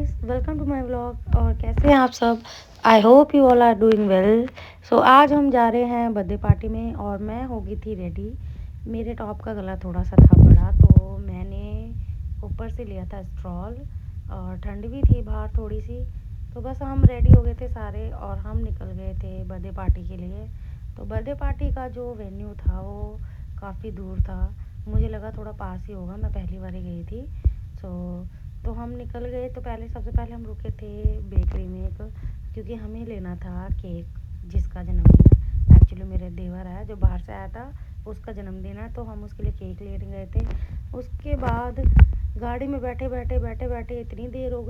Guys, welcome to my vlog. और कैसे हैं आप सब? I hope you all are doing well. So आज हम जा रहे हैं बर्थडे पार्टी में और मैं हो गई थी रेडी। मेरे टॉप का गला थोड़ा सा था बड़ा, तो मैंने ऊपर से लिया था स्ट्रॉल और ठंड भी थी बाहर थोड़ी सी। तो बस हम रेडी हो गए थे सारे और हम निकल गए थे बर्थडे पार्टी के लिए। तो बर्थडे पार्टी का जो वेन्यू था वो काफ़ी दूर था। मुझे लगा थोड़ा पास ही होगा, मैं पहली बार ही गई थी। तो हम निकल गए। तो सबसे पहले हम रुके थे बेकरी में एक, क्योंकि हमें लेना था केक जिसका जन्मदिन है। एक्चुअली मेरे देवर है जो बाहर से आया था, उसका जन्मदिन है, तो हम उसके लिए केक लेने गए थे। उसके बाद गाड़ी में बैठे इतनी देर हो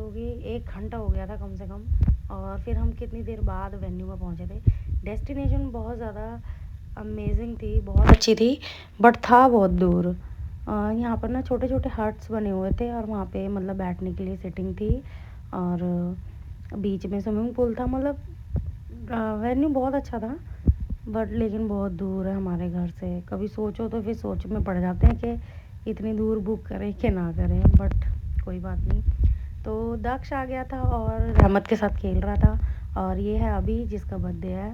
गई, 1 घंटा हो गया था कम से कम। और फिर हम कितनी देर बाद वेन्यू में पहुंचे थे। डेस्टिनेशन बहुत ज़्यादा अमेजिंग थी, बहुत अच्छी थी, बट था बहुत दूर। यहाँ पर ना छोटे छोटे हट्स बने हुए थे और वहाँ पे मतलब बैठने के लिए सिटिंग थी और बीच में स्विमिंग पूल था। मतलब वेन्यू बहुत अच्छा था, बट लेकिन बहुत दूर है हमारे घर से। कभी सोचो तो फिर सोच में पड़ जाते हैं कि इतनी दूर बुक करें कि ना करें, बट कोई बात नहीं। तो दक्ष आ गया था और रहमत के साथ खेल रहा था। और ये है अभी जिसका बर्थडे है।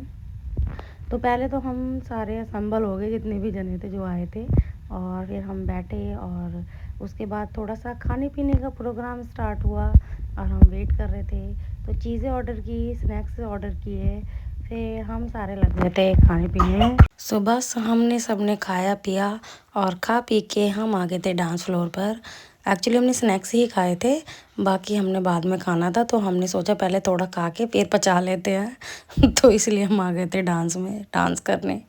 तो पहले तो हम सारे असम्बल हो गए जितने भी जने थे जो आए थे, और फिर हम बैठे और उसके बाद थोड़ा सा खाने पीने का प्रोग्राम स्टार्ट हुआ और हम वेट कर रहे थे। तो चीज़ें ऑर्डर की, स्नैक्स ऑर्डर किए, फिर हम सारे लग गए थे खाने पीने। सो बस हमने सबने खाया पिया और खा पी के हम आ गए थे डांस फ्लोर पर। एक्चुअली हमने स्नैक्स ही खाए थे, बाकी हमने बाद में खाना था, तो हमने सोचा पहले थोड़ा खा के फिर पचा लेते हैं तो इसलिए हम आ गए थे डांस में, डांस करने।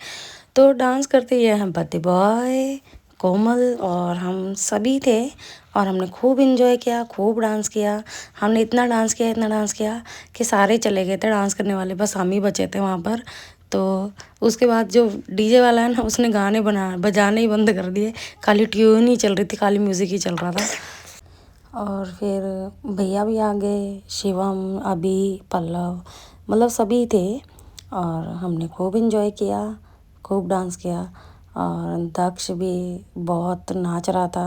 तो डांस करते ये हैं बर्थडे बॉय, कोमल और हम सभी थे। और हमने खूब इंजॉय किया, खूब डांस किया। हमने इतना डांस किया कि सारे चले गए थे डांस करने वाले, बस हम ही बचे थे वहाँ पर। तो उसके बाद जो डीजे वाला है ना, उसने गाने बजाने ही बंद कर दिए। खाली ट्यून ही चल रही थी, खाली म्यूज़िक ही चल रहा था। और फिर भैया भी आ गए, शिवम, अभी, पल्लव, मतलब सभी थे। और हमने खूब इंजॉय किया, खूब डांस किया। और दक्ष भी बहुत नाच रहा था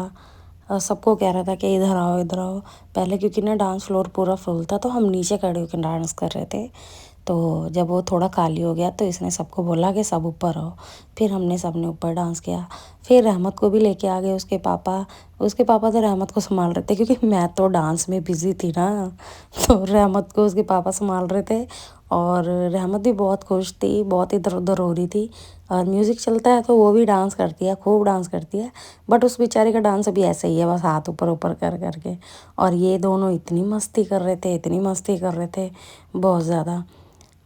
और सबको कह रहा था कि इधर आओ इधर आओ। पहले क्योंकि ना डांस फ्लोर पूरा फुल था, तो हम नीचे खड़े होकर डांस कर रहे थे। तो जब वो थोड़ा खाली हो गया तो इसने सबको बोला कि सब ऊपर आओ। फिर हमने सबने ऊपर डांस किया। फिर रहमत को भी लेके आ गए उसके पापा तो रहमत को संभाल रहे थे, क्योंकि मैं तो डांस में बिजी थी ना। तो रहमत को उसके पापा संभाल रहे थे। और रहमत भी बहुत खुश थी, बहुत इधर उधर हो रही थी। और म्यूज़िक चलता है तो वो भी डांस करती है, खूब डांस करती है। बट उस बेचारे का डांस अभी ऐसे ही है, बस हाथ ऊपर ऊपर कर करके। और ये दोनों इतनी मस्ती कर रहे थे, इतनी मस्ती कर रहे थे, बहुत ज़्यादा।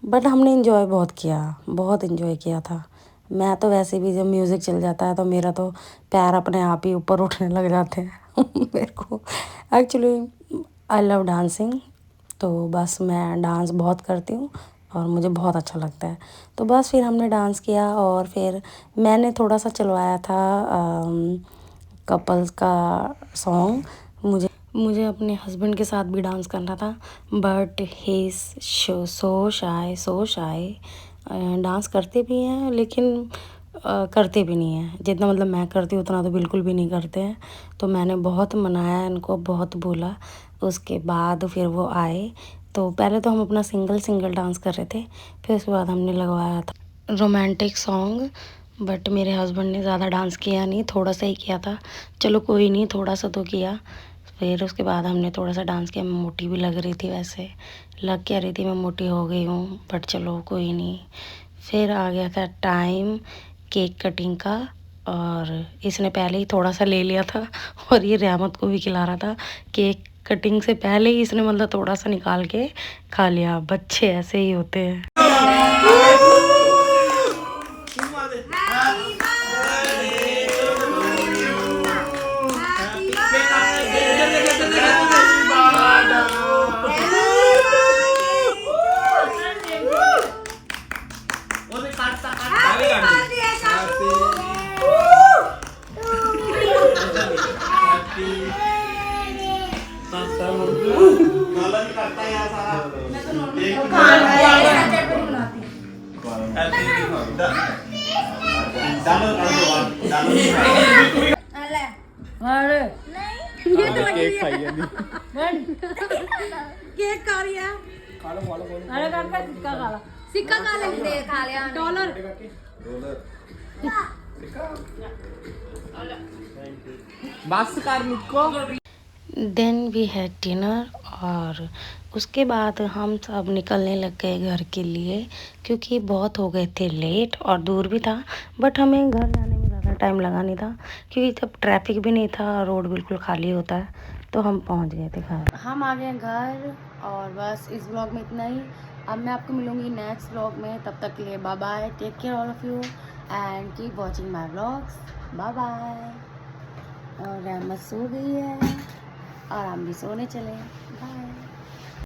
बट हमने इन्जॉय बहुत किया, बहुत इन्जॉय किया था। मैं तो वैसे भी जब म्यूज़िक चल जाता है तो मेरा तो पैर अपने आप ही ऊपर उठने लग जाते हैं मेरे को एक्चुअली आई लव डांसिंग। तो बस मैं डांस बहुत करती हूँ और मुझे बहुत अच्छा लगता है। तो बस फिर हमने डांस किया और फिर मैंने थोड़ा सा चलवाया था कपल्स का सॉन्ग। मुझे अपने हस्बैंड के साथ भी डांस करना था, but he is so shy. Dance करते भी हैं लेकिन करते भी नहीं हैं। जितना मतलब मैं करती हूँ उतना तो बिल्कुल भी नहीं करते हैं। तो मैंने बहुत मनाया इनको, बहुत बोला। उसके बाद फिर वो आए। तो पहले तो हम अपना सिंगल सिंगल डांस कर रहे थे, फिर उसके बाद हमने लगवाया था रोमांटिक सॉन्ग। बट मेरे हस्बैंड ने ज़्यादा डांस किया नहीं, थोड़ा सा ही किया था। चलो कोई नहीं, थोड़ा सा तो किया। फिर उसके बाद हमने थोड़ा सा डांस किया। मैं मोटी भी लग रही थी, वैसे लग क्या रही थी, मैं मोटी हो गई हूँ, बट चलो कोई नहीं। फिर आ गया था टाइम केक कटिंग का, और इसने पहले ही थोड़ा सा ले लिया था और ये रहमत को भी खिला रहा था। केक कटिंग से पहले ही इसने मतलब थोड़ा सा निकाल के खा लिया। बच्चे ऐसे ही होते हैं। केक खाई जानी केक खा रही है। खा लो अरे काका सिक्का खा ले खा लिया डॉलर बस कर निको। देन वी हैड डिनर और उसके बाद हम सब निकलने लग गए घर के लिए क्योंकि बहुत हो गए थे लेट और दूर भी था। बट हमें घर जाने में ज़्यादा टाइम लगा नहीं था क्योंकि तब ट्रैफिक भी नहीं था, रोड बिल्कुल खाली होता है, तो हम पहुंच गए थे घर। हम आ गए घर और बस इस व्लॉग में इतना ही। अब मैं आपको मिलूंगी नेक्स्ट व्लॉग में, तब तक के लिए bye bye, take care all of you and keep watching my vlogs. Bye bye. और रहमत सो गई है और हम भी सोने चले।